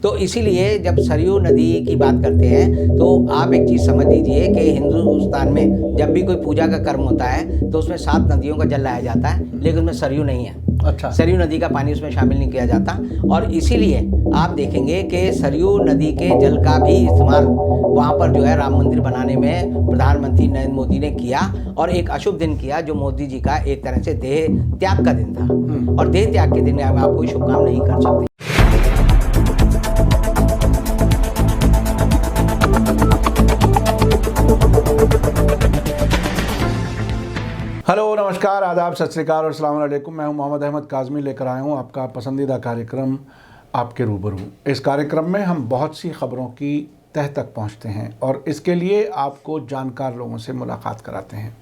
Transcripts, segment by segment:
तो इसीलिए जब सरयू नदी की बात करते हैं तो आप एक चीज़ समझ लीजिए कि हिंदुस्तान में जब भी कोई पूजा का कर्म होता है तो उसमें 7 नदियों का जल लाया जाता है, लेकिन उसमें सरयू नहीं है। अच्छा। सरयू नदी का पानी उसमें शामिल नहीं किया जाता और इसीलिए आप देखेंगे कि सरयू नदी के जल का भी इस्तेमाल वहाँ पर जो है राम मंदिर बनाने में प्रधानमंत्री नरेंद्र मोदी ने किया और एक अशुभ दिन किया जो मोदी जी का एक तरह से देह त्याग का दिन था और देह त्याग के दिन में आप कोई शुभ काम नहीं कर सकते। हेलो, नमस्कार, आदाब, सत श्री अकाल और अस्सलाम वालेकुम। मैं हूं मोहम्मद अहमद काज़मी, लेकर आया हूं आपका पसंदीदा कार्यक्रम आपके रूबरू। इस कार्यक्रम में हम बहुत सी खबरों की तह तक पहुंचते हैं और इसके लिए आपको जानकार लोगों से मुलाकात कराते हैं।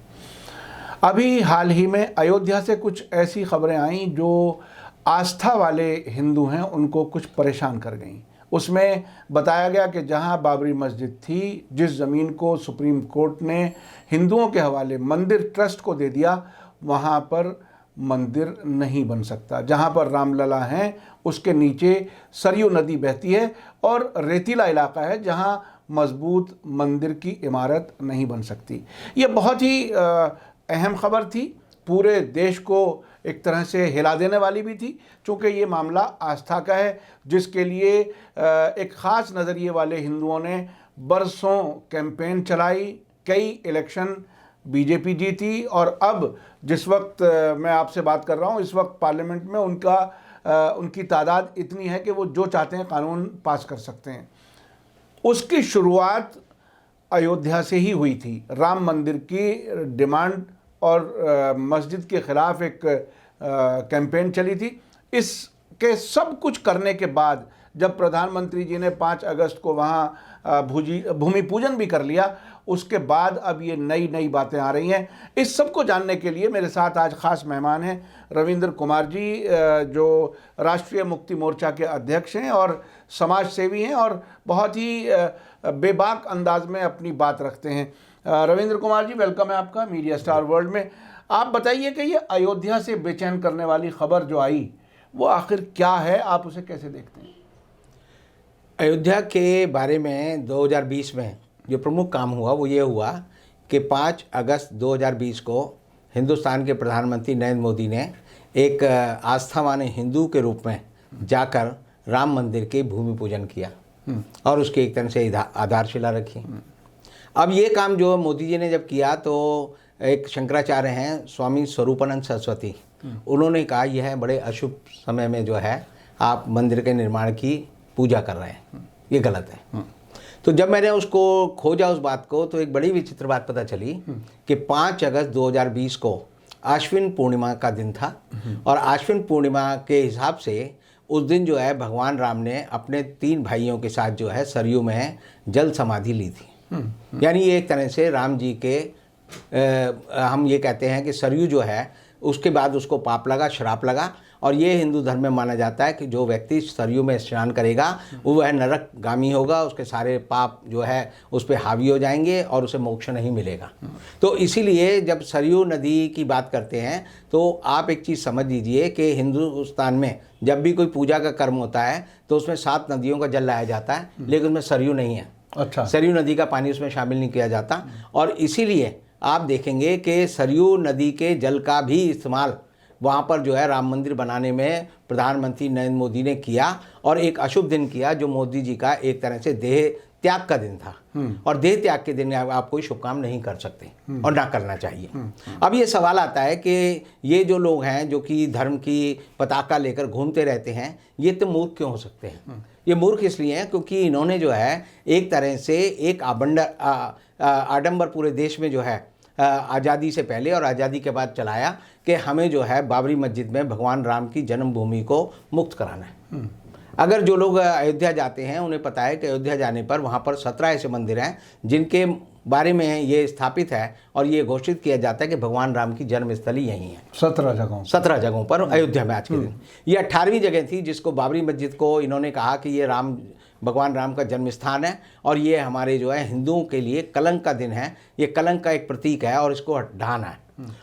अभी हाल ही में अयोध्या से कुछ ऐसी खबरें आईं जो आस्था वाले हिंदू हैं उनको कुछ परेशान कर गईं। उसमें बताया गया कि जहां बाबरी मस्जिद थी, जिस ज़मीन को सुप्रीम कोर्ट ने हिंदुओं के हवाले मंदिर ट्रस्ट को दे दिया, वहां पर मंदिर नहीं बन सकता। जहां पर रामलला हैं उसके नीचे सरयू नदी बहती है और रेतीला इलाका है जहां मजबूत मंदिर की इमारत नहीं बन सकती। ये बहुत ही अहम खबर थी, पूरे देश को एक तरह से हिला देने वाली भी थी, चूँकि ये मामला आस्था का है जिसके लिए एक ख़ास नज़रिए वाले हिंदुओं ने बरसों कैंपेन चलाई, कई इलेक्शन बीजेपी जीती और अब जिस वक्त मैं आपसे बात कर रहा हूँ इस वक्त पार्लियामेंट में उनकी तादाद इतनी है कि वो जो चाहते हैं कानून पास कर सकते हैं। उसकी शुरुआत अयोध्या से ही हुई थी। राम मंदिर की डिमांड और मस्जिद के ख़िलाफ़ एक कैंपेन चली थी। इसके सब कुछ करने के बाद जब प्रधानमंत्री जी ने 5 अगस्त को वहाँ भूमि पूजन भी कर लिया, उसके बाद अब ये नई बातें आ रही हैं। इस सब को जानने के लिए मेरे साथ आज ख़ास मेहमान हैं रविंद्र कुमार जी, जो राष्ट्रीय मुक्ति मोर्चा के अध्यक्ष हैं और समाज सेवी हैं और बहुत ही बेबाक अंदाज में अपनी बात रखते हैं। रविंद्र कुमार जी, वेलकम है आपका मीडिया स्टार वर्ल्ड में। आप बताइए कि ये अयोध्या से बेचैन करने वाली खबर जो आई वो आखिर क्या है, आप उसे कैसे देखते हैं? अयोध्या के बारे में 2020 में जो प्रमुख काम हुआ वो ये हुआ कि 5 अगस्त 2020 को हिंदुस्तान के प्रधानमंत्री नरेंद्र मोदी ने एक आस्थावान हिंदू के रूप में जाकर राम मंदिर के भूमि पूजन किया और उसकी एक तरह से आधारशिला रखी। अब ये काम जो मोदी जी ने जब किया तो एक शंकराचार्य हैं स्वामी स्वरूपानंद सरस्वती, उन्होंने कहा यह बड़े अशुभ समय में जो है आप मंदिर के निर्माण की पूजा कर रहे हैं, ये गलत है। तो जब मैंने उसको खोजा उस बात को तो एक बड़ी विचित्र बात पता चली कि 5 अगस्त 2020 को आश्विन पूर्णिमा का दिन था और आश्विन पूर्णिमा के हिसाब से उस दिन जो है भगवान राम ने अपने 3 भाइयों के साथ जो है सरयू में जल समाधि ली थी। यानी ये एक तरह से राम जी के हम ये कहते हैं कि सरयू जो है उसके बाद उसको पाप लगा, श्राप लगा और ये हिंदू धर्म में माना जाता है कि जो व्यक्ति सरयू में स्नान करेगा वो वह नरकगामी होगा, उसके सारे पाप जो है उस पर हावी हो जाएंगे और उसे मोक्ष नहीं मिलेगा। तो इसीलिए जब सरयू नदी की बात करते हैं तो आप एक चीज़ समझ लीजिए कि हिंदुस्तान में जब भी कोई पूजा का कर्म होता है तो उसमें 7 नदियों का जल लाया जाता है, लेकिन उसमें सरयू नहीं है। अच्छा। सरयू नदी का पानी उसमें शामिल नहीं किया जाता और इसीलिए आप देखेंगे कि सरयू नदी के जल का भी इस्तेमाल वहाँ पर जो है राम मंदिर बनाने में प्रधानमंत्री नरेंद्र मोदी ने किया और एक अशुभ दिन किया जो मोदी जी का एक तरह से देह त्याग का दिन था और देह त्याग के दिन आप कोई शुभ काम नहीं कर सकते और ना करना चाहिए। अब ये सवाल आता है कि ये जो लोग हैं जो कि धर्म की पताका लेकर घूमते रहते हैं, ये तो मूर्ख क्यों हो सकते हैं? ये मूर्ख इसलिए हैं क्योंकि इन्होंने जो है एक तरह से एक आडंबर पूरे देश में जो है आज़ादी से पहले और आज़ादी के बाद चलाया कि हमें जो है बाबरी मस्जिद में भगवान राम की जन्मभूमि को मुक्त कराना है। अगर जो लोग अयोध्या जाते हैं उन्हें पता है कि अयोध्या जाने पर वहाँ पर 17 ऐसे मंदिर हैं जिनके बारे में ये स्थापित है और ये घोषित किया जाता है कि भगवान राम की जन्मस्थली यहीं है। 17 जगहों पर अयोध्या में आज के दिन ये 18वीं जगह थी जिसको बाबरी मस्जिद को इन्होंने कहा कि ये भगवान राम का जन्म स्थान है और ये हमारे जो है हिंदुओं के लिए कलंक का दिन है, ये कलंक का एक प्रतीक है और इसको हटाना है।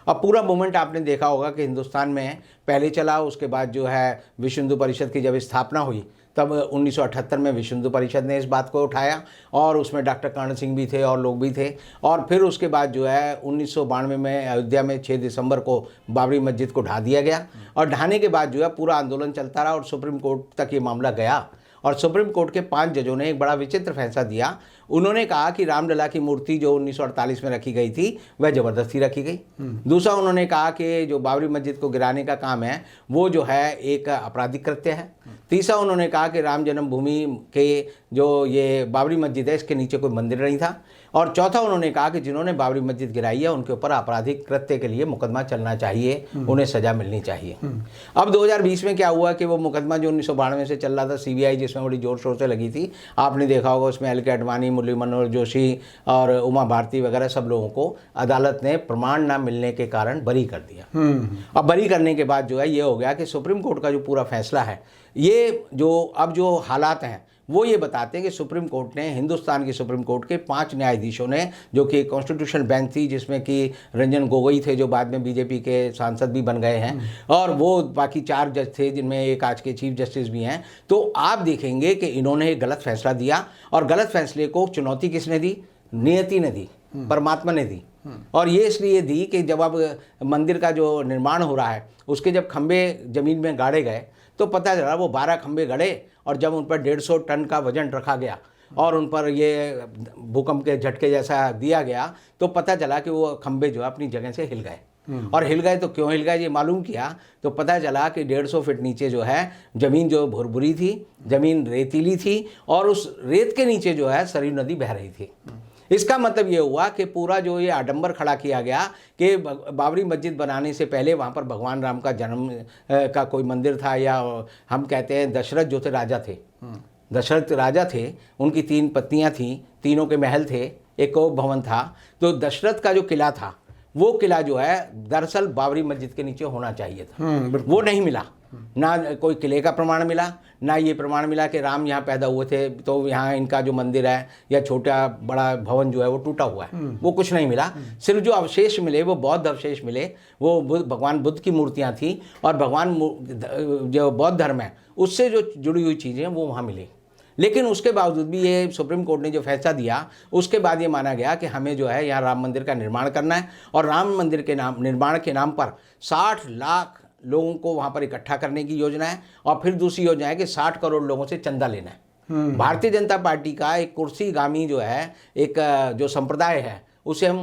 अब पूरा मूवमेंट आपने देखा होगा कि हिंदुस्तान में पहले चला, उसके बाद जो है विश्व हिंदू परिषद की जब स्थापना हुई तब 1978 में विश्व हिंदू परिषद ने इस बात को उठाया और उसमें डॉक्टर कर्ण सिंह भी थे और लोग भी थे। और फिर उसके बाद जो है 1992 में अयोध्या में 6 दिसंबर को बाबरी मस्जिद को ढा दिया गया और ढाने के बाद जो है पूरा आंदोलन चलता रहा और सुप्रीम कोर्ट तक ये मामला गया। और सुप्रीम कोर्ट के 5 जजों ने एक बड़ा विचित्र फैसला दिया। उन्होंने कहा कि रामलला की मूर्ति जो 1948 में रखी गई थी वह ज़बरदस्ती रखी गई। दूसरा, उन्होंने कहा कि जो बाबरी मस्जिद को गिराने का काम है वो जो है एक आपराधिक कृत्य है। तीसरा, उन्होंने कहा कि राम जन्मभूमि के जो ये बाबरी मस्जिद है इसके नीचे कोई मंदिर नहीं था। और चौथा, उन्होंने कहा कि जिन्होंने बाबरी मस्जिद गिराई है उनके ऊपर आपराधिक कृत्य के लिए मुकदमा चलना चाहिए, उन्हें सज़ा मिलनी चाहिए। अब 2020 में क्या हुआ कि वो मुकदमा जो 1992 से चल रहा था CBI, जिसमें बड़ी ज़ोर शोर से लगी थी, आपने देखा होगा, उसमें LK आडवाणी, मुरली मनोहर जोशी और उमा भारती वगैरह सब लोगों को अदालत ने प्रमाण ना मिलने के कारण बरी कर दिया। अब बरी करने के बाद जो है ये हो गया कि सुप्रीम कोर्ट का जो पूरा फैसला है, ये जो अब जो हालात हैं वो ये बताते हैं कि सुप्रीम कोर्ट ने, हिंदुस्तान की सुप्रीम कोर्ट के 5 न्यायाधीशों ने, जो कि कॉन्स्टिट्यूशनल बेंच थी जिसमें कि रंजन गोगोई थे जो बाद में BJP के सांसद भी बन गए हैं, और वो बाकी 4 जज थे जिनमें एक आज के चीफ जस्टिस भी हैं। तो आप देखेंगे कि इन्होंने एक गलत फैसला दिया और गलत फैसले को चुनौती किसने दी? नियति ने दी, परमात्मा ने दी। और ये इसलिए दी कि जब अब मंदिर का जो निर्माण हो रहा है उसके जब खंभे ज़मीन में गाड़े गए तो पता चला वो 12 खंभे गड़े और जब उन पर 150 टन का वजन रखा गया और उन पर ये भूकंप के झटके जैसा दिया गया तो पता चला कि वो खंभे जो है अपनी जगह से हिल गए। और हिल गए तो क्यों हिल गए ये मालूम किया तो पता चला कि 150 फीट नीचे जो है ज़मीन जो भुरभुरी थी, ज़मीन रेतीली थी और उस रेत के नीचे जो है सरयू नदी बह रही थी। इसका मतलब ये हुआ कि पूरा जो ये आडंबर खड़ा किया गया कि बाबरी मस्जिद बनाने से पहले वहाँ पर भगवान राम का जन्म का कोई मंदिर था, या हम कहते हैं दशरथ जो थे राजा थे, दशरथ राजा थे, उनकी 3 पत्नियाँ थीं, तीनों के महल थे, एक और भवन था। तो दशरथ का जो किला था वो किला जो है दरअसल बाबरी मस्जिद के नीचे होना चाहिए था, वो नहीं मिला। ना कोई किले का प्रमाण मिला, ना ये प्रमाण मिला कि राम यहाँ पैदा हुए थे तो यहाँ इनका जो मंदिर है या छोटा बड़ा भवन जो है वो टूटा हुआ है, वो कुछ नहीं मिला। सिर्फ जो अवशेष मिले वो बौद्ध अवशेष मिले, वो भगवान बुद्ध की मूर्तियाँ थी और भगवान जो बौद्ध धर्म है उससे जो जुड़ी हुई चीज़ें वो वहाँ मिली। लेकिन उसके बावजूद भी ये सुप्रीम कोर्ट ने जो फैसला दिया उसके बाद ये माना गया कि हमें जो है यहाँ राम मंदिर का निर्माण करना है और राम मंदिर के निर्माण के नाम पर 60 लाख लोगों को वहाँ पर इकट्ठा करने की योजना है और फिर दूसरी योजना है कि 60 करोड़ लोगों से चंदा लेना है। भारतीय जनता पार्टी का एक कुर्सीगामी जो है एक जो संप्रदाय है उसे हम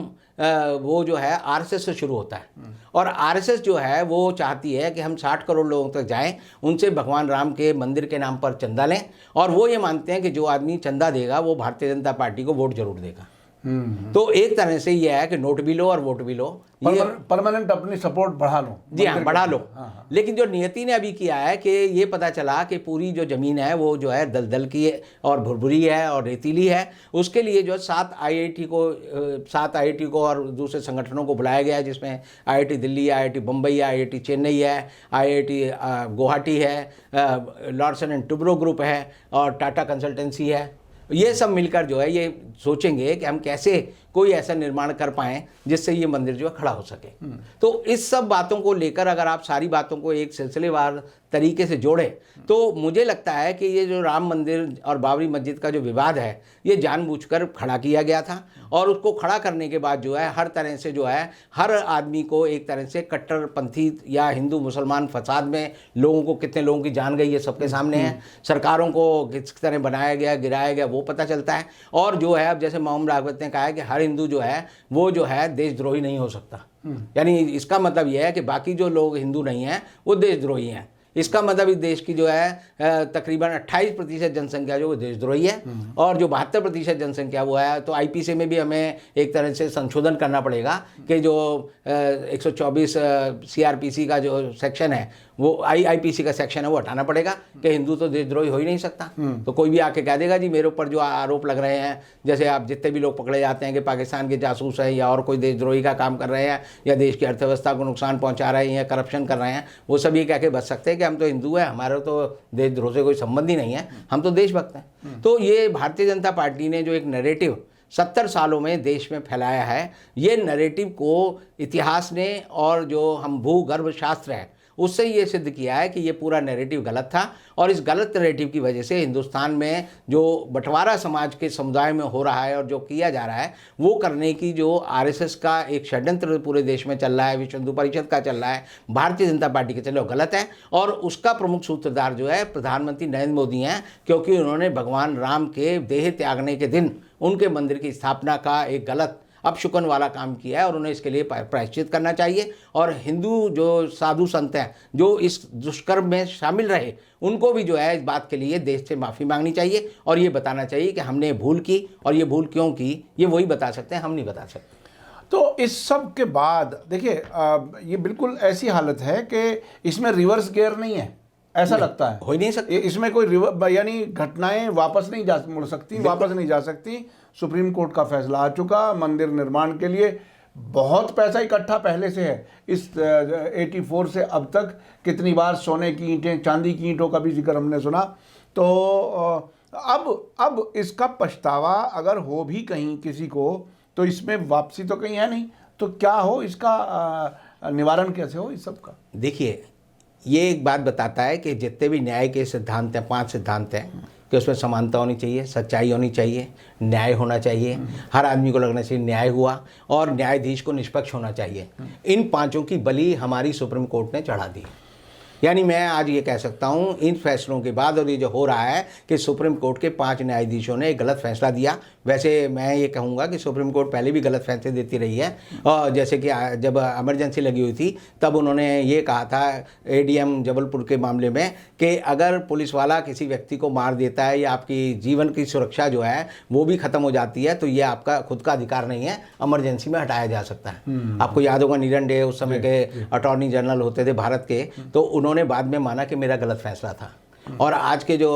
वो जो है RSS से शुरू होता है और RSS जो है वो चाहती है कि हम 60 करोड़ लोगों तक जाएं, उनसे भगवान राम के मंदिर के नाम पर चंदा लें और वो ये मानते हैं कि जो आदमी चंदा देगा वो भारतीय जनता पार्टी को वोट जरूर देगा। तो एक तरह से ये है कि नोट भी लो और वोट भी लो, ये परमानेंट अपनी सपोर्ट बढ़ा लो। जी हाँ, बढ़ा लो। लेकिन जो नियति ने अभी किया है कि ये पता चला कि पूरी जो ज़मीन है वो जो है दलदल की है और भुरभुरी है और रेतीली है। उसके लिए जो 7 IIT को और दूसरे संगठनों को बुलाया गया है, जिसमें IIT दिल्ली, IIT बम्बई है, IIT चेन्नई है, IIT गुवाहाटी है, लॉर्सन एंड टुब्रो ग्रुप है और टाटा कंसल्टेंसी है। ये सब मिलकर जो है ये सोचेंगे कि हम कैसे कोई ऐसा निर्माण कर पाएँ जिससे ये मंदिर जो है खड़ा हो सके। तो इस सब बातों को लेकर अगर आप सारी बातों को एक सिलसिलेवार तरीके से जोड़ें तो मुझे लगता है कि ये जो राम मंदिर और बाबरी मस्जिद का जो विवाद है ये जानबूझकर खड़ा किया गया था और उसको खड़ा करने के बाद जो है हर तरह से जो है हर आदमी को एक तरह से कट्टरपंथी या हिंदू मुसलमान फसाद में लोगों को, कितने लोगों की जान गई है सबके सामने है, सरकारों को किस तरह बनाया गया, गिराया गया वो पता चलता है। और जो है अब जैसे मोहम्मद रावत ने कहा है कि हर हिंदू जो है वो जो है देशद्रोही नहीं हो सकता, यानी इसका मतलब यह है कि बाकी जो लोग हिंदू नहीं हैं वो देशद्रोही हैं। इसका मतलब इस देश की जो है तकरीबन 28% जनसंख्या जो वो देशद्रोही है और जो 72% जनसंख्या वो है। तो IPC में भी हमें एक तरह से संशोधन करना पड़ेगा कि जो 124 CRPC का जो सेक्शन है वो IPC का सेक्शन है वो हटाना पड़ेगा कि हिंदू तो देशद्रोही हो ही नहीं सकता। तो कोई भी आके कह देगा जी मेरे ऊपर जो आरोप लग रहे हैं, जैसे आप जितने भी लोग पकड़े जाते हैं कि पाकिस्तान के जासूस हैं या और कोई देशद्रोही का काम कर रहे हैं या देश की अर्थव्यवस्था को नुकसान पहुंचा रहे हैं या करप्शन कर रहे हैं, वो सब ये कह के बच सकते हैं कि हम तो हिंदू हैं, हमारा तो देशद्रोह से कोई संबंध ही नहीं है, हम तो देशभक्त हैं। तो ये भारतीय जनता पार्टी ने जो एक नैरेटिव 70 सालों में देश में फैलाया है, ये नैरेटिव को इतिहास ने और जो हम भूगर्भ शास्त्र है उससे ये सिद्ध किया है कि ये पूरा नैरेटिव गलत था, और इस गलत नैरेटिव की वजह से हिंदुस्तान में जो बंटवारा समाज के समुदाय में हो रहा है और जो किया जा रहा है, वो करने की जो आरएसएस का एक षड्यंत्र पूरे देश में चल रहा है, विश्व हिंदू परिषद का चल रहा है, भारतीय जनता पार्टी के चल रहा है, वो गलत है। और उसका प्रमुख सूत्रधार जो है प्रधानमंत्री नरेंद्र मोदी हैं, क्योंकि उन्होंने भगवान राम के देह त्यागने के दिन उनके मंदिर की स्थापना का एक गलत अपशुकन वाला काम किया है, और उन्हें इसके लिए प्रायश्चित करना चाहिए। और हिंदू जो साधु संत हैं जो इस दुष्कर्म में शामिल रहे, उनको भी जो है इस बात के लिए देश से माफ़ी मांगनी चाहिए और ये बताना चाहिए कि हमने भूल की, और ये भूल क्यों की ये वही बता सकते हैं, हम नहीं बता सकते। तो इस सब के बाद देखिए ये बिल्कुल ऐसी हालत है कि इसमें रिवर्स गियर नहीं है, ऐसा लगता है। हो ही नहीं सकती इसमें कोई यानी घटनाएं वापस नहीं जा मुड़ सकती, वापस नहीं जा सकती। सुप्रीम कोर्ट का फैसला आ चुका, मंदिर निर्माण के लिए बहुत पैसा इकट्ठा पहले से है। इस 84 से अब तक कितनी बार सोने की ईंटें, चांदी की ईंटों का भी जिक्र हमने सुना। तो अब इसका पछतावा अगर हो भी कहीं किसी को, तो इसमें वापसी तो कहीं है नहीं। तो क्या हो इसका निवारण कैसे हो इस सब का? देखिए, ये एक बात बताता है कि जितने भी न्याय के सिद्धांत हैं, 5 सिद्धांत हैं, कि उसमें समानता होनी चाहिए, सच्चाई होनी चाहिए, न्याय होना चाहिए, हर आदमी को लगना चाहिए न्याय हुआ, और न्यायाधीश को निष्पक्ष होना चाहिए। इन 5 की बलि हमारी सुप्रीम कोर्ट ने चढ़ा दी। यानी मैं आज ये कह सकता हूँ इन फैसलों के बाद, और ये जो हो रहा है कि सुप्रीम कोर्ट के 5 न्यायाधीशों ने एक गलत फैसला दिया। वैसे मैं ये कहूँगा कि सुप्रीम कोर्ट पहले भी गलत फैसले देती रही है, और जैसे कि जब इमरजेंसी लगी हुई थी तब उन्होंने ये कहा था एडीएम जबलपुर के मामले में कि अगर पुलिस वाला किसी व्यक्ति को मार देता है या आपकी जीवन की सुरक्षा जो है वो भी ख़त्म हो जाती है, तो ये आपका खुद का अधिकार नहीं है, इमरजेंसी में हटाया जा सकता है। आपको याद होगा नीरन डे उस समय के अटॉर्नी जनरल होते थे भारत के, तो उन्होंने बाद में माना कि मेरा गलत फैसला था। और आज के जो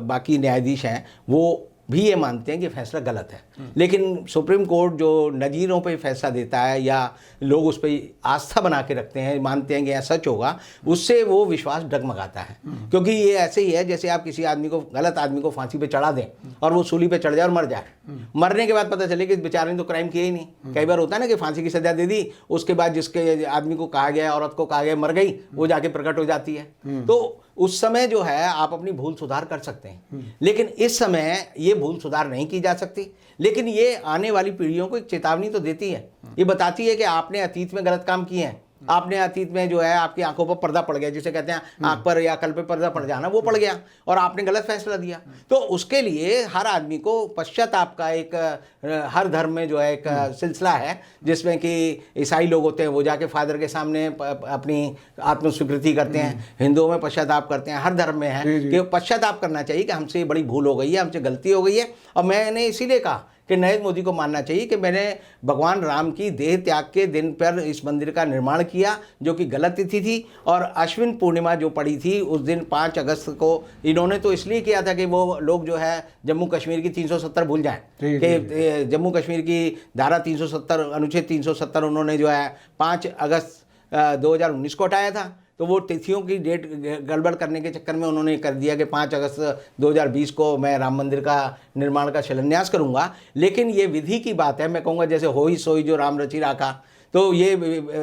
बाकी न्यायाधीश हैं वो भी ये मानते हैं कि फैसला गलत है। लेकिन सुप्रीम कोर्ट जो नज़ीरों पे फैसला देता है या लोग उस पर आस्था बना के रखते हैं, मानते हैं कि यह सच होगा, उससे वो विश्वास डगमगाता है। क्योंकि ये ऐसे ही है जैसे आप किसी आदमी को, गलत आदमी को फांसी पे चढ़ा दें और वो सूली पे चढ़ जाए और मर जाए। मरने के बाद पता चले कि इस बेचारे ने तो क्राइम किया ही नहीं। कई बार होता है ना कि फांसी की सजा दे दी, उसके बाद जिसके आदमी को कहा गया, औरत को कहा गया मर गई, वो जाके प्रकट हो जाती है। तो उस समय जो है आप अपनी भूल सुधार कर सकते हैं, लेकिन इस समय ये भूल सुधार नहीं की जा सकती। लेकिन ये आने वाली पीढ़ियों को एक चेतावनी तो देती है, ये बताती है कि आपने अतीत में गलत काम किए हैं, आपने अतीत में जो है आपकी आंखों पर पर्दा पड़ गया, जिसे कहते हैं आंख पर या कल पे पर्दा पड़ जाना, वो पड़ गया और आपने गलत फैसला दिया। तो उसके लिए हर आदमी को पश्चाताप का एक, हर धर्म में जो है एक सिलसिला है, जिसमें कि ईसाई लोग होते हैं वो जाके फादर के सामने अपनी आत्मस्वीकृति करते हैं, हिंदुओं में पश्चाताप करते हैं, हर धर्म में है कि पश्चाताप करना चाहिए कि हमसे बड़ी भूल हो गई है, हमसे गलती हो गई है। और मैंने इसीलिए कहा कि नरेंद्र मोदी को मानना चाहिए कि मैंने भगवान राम की देह त्याग के दिन पर इस मंदिर का निर्माण किया, जो कि गलत तिथि थी, और अश्विन पूर्णिमा जो पड़ी थी उस दिन 5 अगस्त को इन्होंने तो इसलिए किया था कि वो लोग जो है जम्मू कश्मीर की 370 भूल जाएं, कि जम्मू कश्मीर की धारा 370, अनुच्छेद 370 उन्होंने जो है 5 अगस्त 2019 को हटाया था। तो वो तिथियों की डेट गड़बड़ करने के चक्कर में उन्होंने कर दिया कि 5 अगस्त 2020 को मैं राम मंदिर का निर्माण का शिलान्यास करूंगा। लेकिन ये विधि की बात है, मैं कहूँगा जैसे होई सोई जो राम रचि राखा। तो ये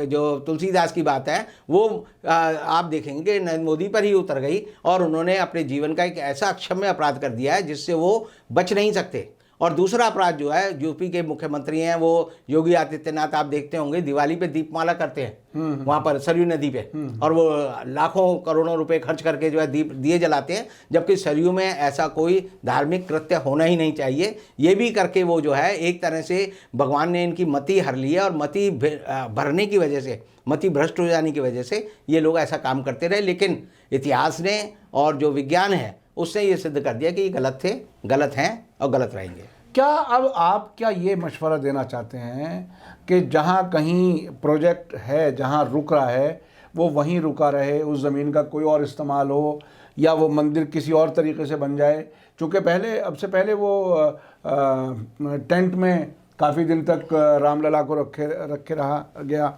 जो तुलसीदास की बात है वो आप देखेंगे कि नरेंद्र मोदी पर ही उतर गई, और उन्होंने अपने जीवन का एक ऐसा अक्षम्य अपराध कर दिया है जिससे वो बच नहीं सकते। और दूसरा अपराध जो है, यूपी के मुख्यमंत्री हैं वो योगी आदित्यनाथ, आप देखते होंगे दिवाली पे दीपमाला करते हैं वहाँ पर सरयू नदी पे, और वो लाखों करोड़ों रुपए खर्च करके जो है दिए जलाते हैं, जबकि सरयू में ऐसा कोई धार्मिक कृत्य होना ही नहीं चाहिए। ये भी करके वो जो है एक तरह से भगवान ने इनकी मति हर ली है, और मति भरने की वजह से, मति भ्रष्ट हो जाने की वजह से ये लोग ऐसा काम करते रहे। लेकिन इतिहास ने और जो विज्ञान है उसने ये सिद्ध कर दिया कि ये गलत थे, गलत हैं और गलत रहेंगे। क्या अब आप क्या ये मशवरा देना चाहते हैं कि जहाँ कहीं प्रोजेक्ट है, जहाँ रुक रहा है वो वहीं रुका रहे, उस ज़मीन का कोई और इस्तेमाल हो, या वो मंदिर किसी और तरीके से बन जाए? चूँकि पहले, अब से पहले वो टेंट में काफ़ी दिन तक रामलला को रखे रहा गया।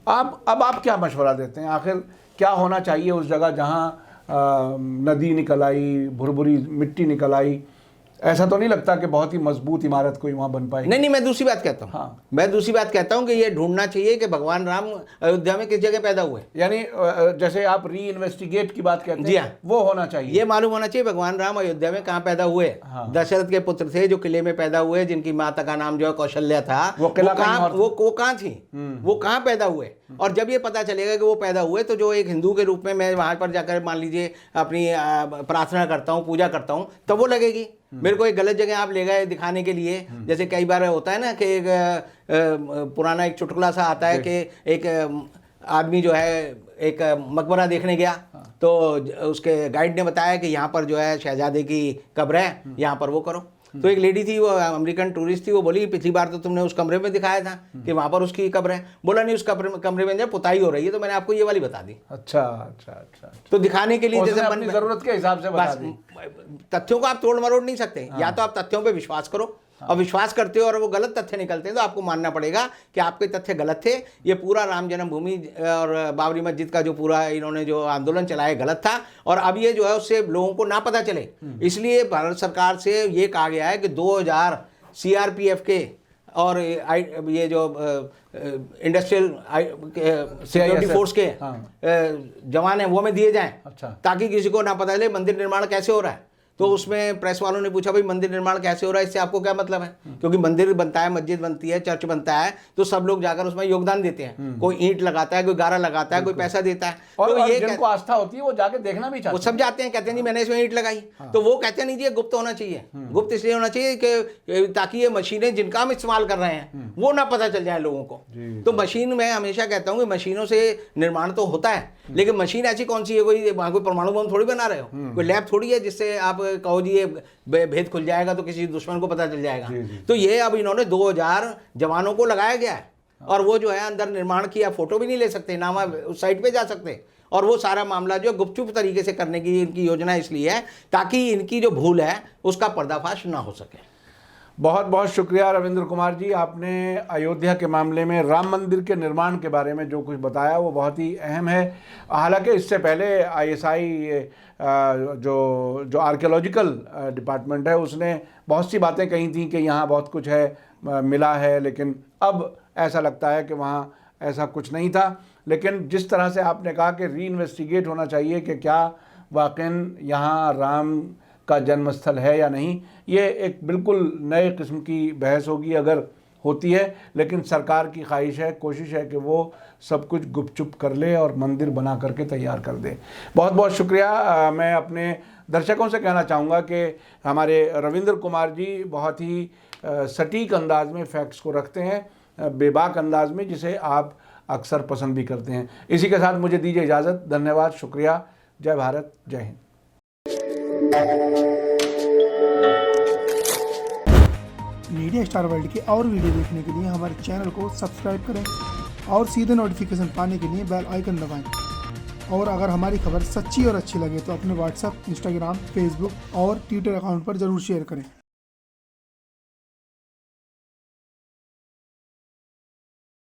अब आप क्या मशवरा देते हैं? आखिर क्या होना चाहिए उस जगह जहाँ नदी निकल आई, भुरभुरी मिट्टी निकल आई? ऐसा तो नहीं लगता कि बहुत ही मजबूत इमारत कोई वहाँ बन पाएगी? नहीं, मैं दूसरी बात कहता हूँ। हाँ। मैं दूसरी बात कहता हूँ कि ये ढूंढना चाहिए कि भगवान राम अयोध्या में किस जगह पैदा हुए। यानी जैसे आप री इन्वेस्टिगेट की बात कहते जी हैं, हाँ। वो होना चाहिए। ये मालूम होना चाहिए भगवान राम अयोध्या में कहाँ पैदा हुए। हाँ। दशरथ के पुत्र थे जो किले में पैदा हुए, जिनकी माता का नाम जो है कौशल्या था। वो किला कहीं और था। वो कहाँ थी, वो कहाँ पैदा हुए। और जब ये पता चलेगा कि वो पैदा हुए, तो जो एक हिंदू के रूप में मैं वहां पर जाकर मान लीजिए अपनी प्रार्थना करता हूँ, पूजा करता हूँ, तब वो लगेगी। मेरे को एक गलत जगह आप ले गए दिखाने के लिए, जैसे कई बार होता है ना कि एक पुराना एक चुटकुला सा आता है कि एक आदमी जो है एक मकबरा देखने गया, तो उसके गाइड ने बताया कि यहाँ पर जो है शहजादे की कब्र है, यहाँ पर वो करो। तो एक लेडी थी, वो अमेरिकन टूरिस्ट थी, वो बोली पिछली बार तो तुमने उस कमरे में दिखाया था कि वहाँ पर उसकी कब्र है। बोला नहीं, उस कमरे में जब पुताई हो रही है, तो मैंने आपको ये वाली बता दी। अच्छा अच्छा अच्छा। तो दिखाने के लिए उसने जैसे अपनी जरूरत के हिसाब से बता दी। तथ्यों को आप तोड़ मरोड़ नहीं सकते। या तो आप तथ्यों पे विश्वास करो, और विश्वास करते हो और वो गलत तथ्य निकलते हैं, तो आपको मानना पड़ेगा कि आपके तथ्य गलत थे। ये पूरा राम जन्मभूमि और बाबरी मस्जिद का जो पूरा इन्होंने जो आंदोलन चलाया गलत था, और अब ये जो है उससे लोगों को ना पता चले, इसलिए भारत सरकार से ये कहा गया है कि 2000 सीआरपीएफ के और ये जो इंडस्ट्रियल सिक्योरिटी फोर्स के जवान हैं वो में दिए जाएं। अच्छा। ताकि किसी को ना पता चले मंदिर निर्माण कैसे हो रहा है। तो उसमें प्रेस वालों ने पूछा भाई मंदिर निर्माण कैसे हो रहा है, इससे आपको क्या मतलब है? क्योंकि मंदिर बनता है, मस्जिद बनती है, चर्च बनता है, तो सब लोग जाकर उसमें योगदान देते हैं। कोई ईंट लगाता है, कोई गारा लगाता है, कोई पैसा देता है। और तो ये जिनको आस्था होती है वो जाके देखना भी चाहते वो सब जाते हैं, कहते हैं जी मैंने इसमें ईंट लगाई। तो वो कहते हैं नहीं जी ये गुप्त होना चाहिए। गुप्त इसलिए होना चाहिए कि ताकि ये मशीनें जिनका हम इस्तेमाल कर रहे हैं वो ना पता चल जाए लोगों को। तो मशीन, मैं हमेशा कहता हूँ कि मशीनों से निर्माण तो होता है, लेकिन मशीन ऐसी कौन सी है? कोई परमाणु बम थोड़ी बना रहे हो, कोई लैब थोड़ी है जिससे आप कहो जी ये भेद खुल जाएगा तो किसी दुश्मन को पता चल जाएगा। तो ये अब इन्होंने 2000 जवानों को लगाया गया है, और वो जो है अंदर निर्माण किया, फोटो भी नहीं ले सकते, ना उस साइट पे जा सकते, और वो सारा मामला जो गुपचुप तरीके से करने की इनकी योजना इसलिए है ताकि इनकी जो भूल है उसका पर्दाफाश ना हो सके। बहुत बहुत शुक्रिया रविंद्र कुमार जी, आपने अयोध्या के मामले में राम मंदिर के निर्माण के बारे में जो कुछ बताया वो बहुत ही अहम है। हालांकि इससे पहले आईएसआई जो आर्कियोलॉजिकल डिपार्टमेंट है उसने बहुत सी बातें कही थी कि यहाँ बहुत कुछ है, मिला है, लेकिन अब ऐसा लगता है कि वहाँ ऐसा कुछ नहीं था। लेकिन जिस तरह से आपने कहा कि री इन्वेस्टिगेट होना चाहिए कि क्या वाकई यहाँ राम का जन्मस्थल है या नहीं, ये एक बिल्कुल नए किस्म की बहस होगी अगर होती है। लेकिन सरकार की ख्वाहिश है, कोशिश है कि वो सब कुछ गुपचुप कर ले और मंदिर बना करके तैयार कर दे। बहुत बहुत शुक्रिया। मैं अपने दर्शकों से कहना चाहूँगा कि हमारे रविंद्र कुमार जी बहुत ही सटीक अंदाज में फैक्ट्स को रखते हैं, बेबाक अंदाज में, जिसे आप अक्सर पसंद भी करते हैं। इसी के साथ मुझे दीजिए इजाज़त। धन्यवाद, शुक्रिया। जय भारत, जय हिंद। मीडिया स्टार वर्ल्ड के और वीडियो देखने के लिए हमारे चैनल को सब्सक्राइब करें और सीधे नोटिफिकेशन पाने के लिए बेल आइकन दबाएं। और अगर हमारी खबर सच्ची और अच्छी लगे तो अपने व्हाट्सएप, इंस्टाग्राम, फेसबुक और ट्विटर अकाउंट पर ज़रूर शेयर करें।